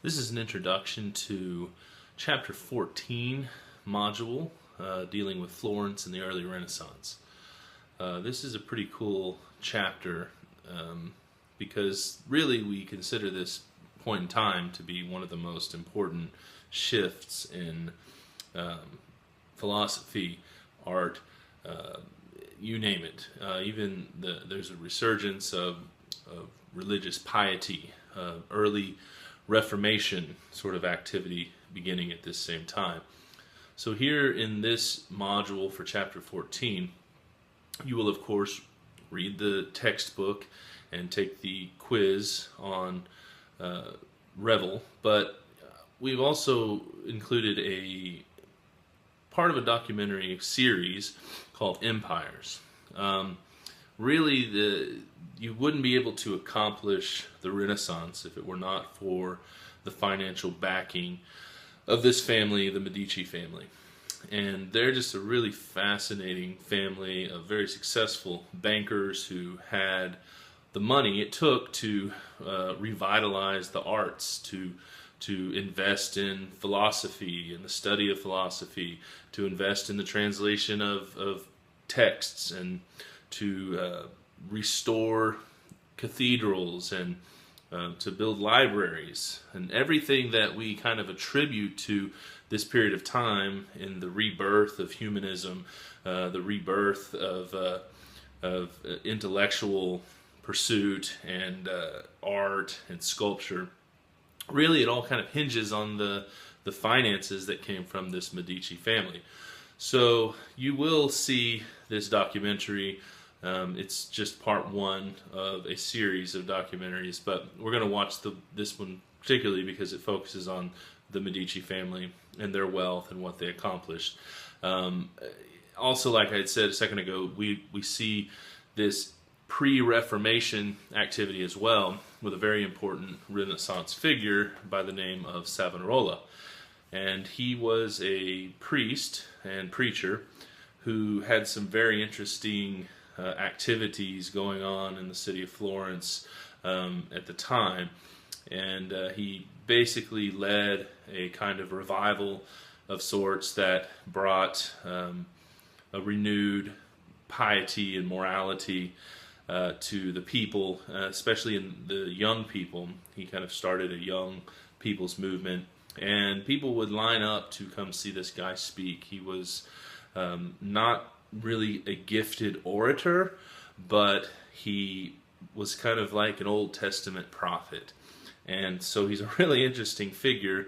This is an introduction to chapter 14 module dealing with Florence and the early Renaissance. This is a pretty cool chapter because really we consider this point in time to be one of the most important shifts in philosophy, art, you name it. There's a resurgence of religious piety, early Reformation sort of activity beginning at this same time. So here in this module for chapter 14, you will of course read the textbook and take the quiz on Revel, but we've also included a part of a documentary series called Empires. Really, you wouldn't be able to accomplish the Renaissance if it were not for the financial backing of this family, the Medici family. And they're just a really fascinating family of very successful bankers who had the money it took to revitalize the arts, to invest in philosophy and the study of philosophy, to invest in the translation of texts, and to restore cathedrals, and to build libraries, and everything that we kind of attribute to this period of time in the rebirth of humanism, the rebirth of intellectual pursuit and art and sculpture. Really, it all kind of hinges on the finances that came from this Medici family. So you will see this documentary. It's just part one of a series of documentaries, but we're going to watch this one particularly because it focuses on the Medici family and their wealth and what they accomplished. Also, like I had said a second ago, we see this pre-Reformation activity as well with a very important Renaissance figure by the name of Savonarola. And he was a priest and preacher who had some very interesting activities going on in the city of Florence at the time. And he basically led a kind of revival of sorts that brought a renewed piety and morality to the people, especially in the young people. He kind of started a young people's movement, and people would line up to come see this guy speak. He was not really a gifted orator, but he was kind of like an Old Testament prophet. And so he's a really interesting figure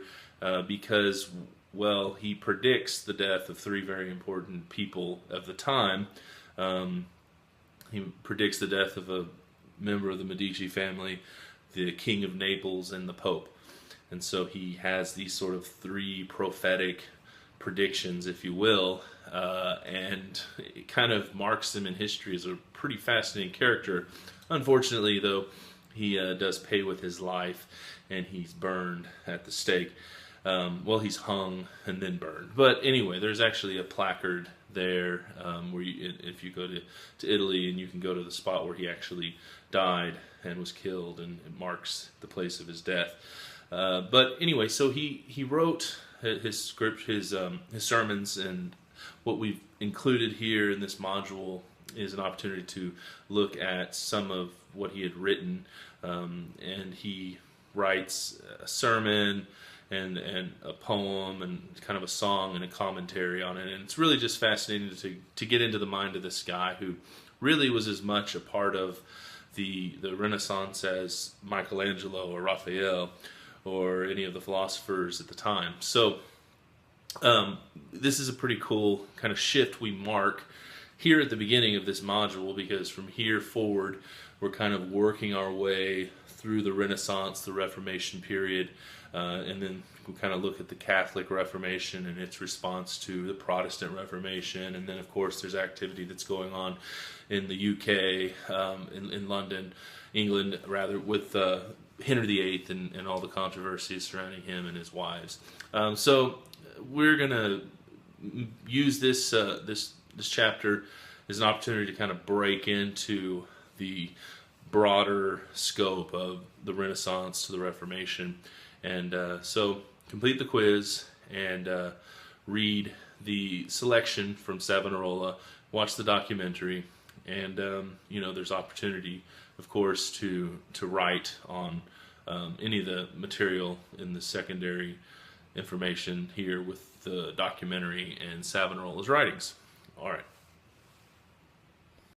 because, well, he predicts the death of three very important people of the time. He predicts the death of a member of the Medici family, the King of Naples, and the Pope. And so he has these sort of three prophetic predictions, if you will, and it kind of marks him in history as a pretty fascinating character. Unfortunately, though, he does pay with his life, and he's burned at the stake. Well, he's hung and then burned. But anyway, there's actually a placard there where if you go to Italy, and you can go to the spot where he actually died and was killed, and it marks the place of his death. But anyway, so he wrote his script, his sermons, and what we've included here in this module is an opportunity to look at some of what he had written, and he writes a sermon and a poem and kind of a song and a commentary on it. And it's really just fascinating to get into the mind of this guy who really was as much a part of the Renaissance as Michelangelo or Raphael or any of the philosophers at the time. So this is a pretty cool kind of shift we mark here at the beginning of this module, because from here forward we're kind of working our way through the Renaissance, the Reformation period, and then we kind of look at the Catholic Reformation and its response to the Protestant Reformation, and then of course there's activity that's going on in the UK, in London, England rather, with Henry VIII and all the controversies surrounding him and his wives. So we're going to use this chapter as an opportunity to kind of break into the broader scope of the Renaissance to the Reformation And so complete the quiz and read the selection from Savonarola, watch the documentary, and there's opportunity, of course, to write on any of the material in the secondary information here with the documentary and Savonarola's writings. All right.